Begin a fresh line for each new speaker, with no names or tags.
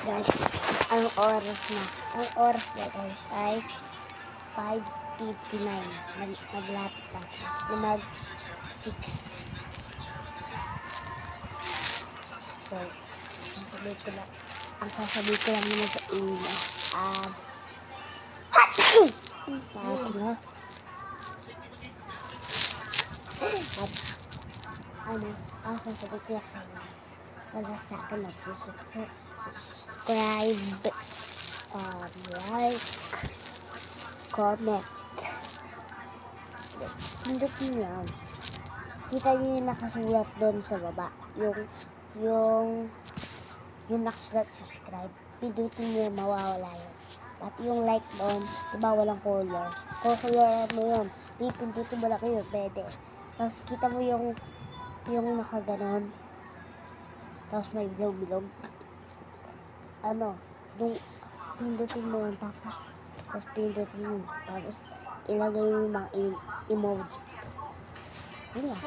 Guys, ang oras na? Ang oras na guys ay 5:59. Naglapit na. Mag-6. So, ang sasabihin ko lang naman sa inyo. Ang sasabihin ko lang sa inyo. Wala sa akin subscribe, like, comment. Pindutin nyo yan. Kita nyo yung nakasulat doon sa baba. Yung nakasulat subscribe. Pindutin nyo, mawawala yun. At yung like doon, diba walang color. Kukuloran mo yun. Pindutin mo lang yun, pwede. Tapos kita mo yung nakaganon. Tapos may bilog-bilog. Pindutin mo yun. Tapos pindutin mo. Tapos ilagay mo yung mga emoji. Yun lang.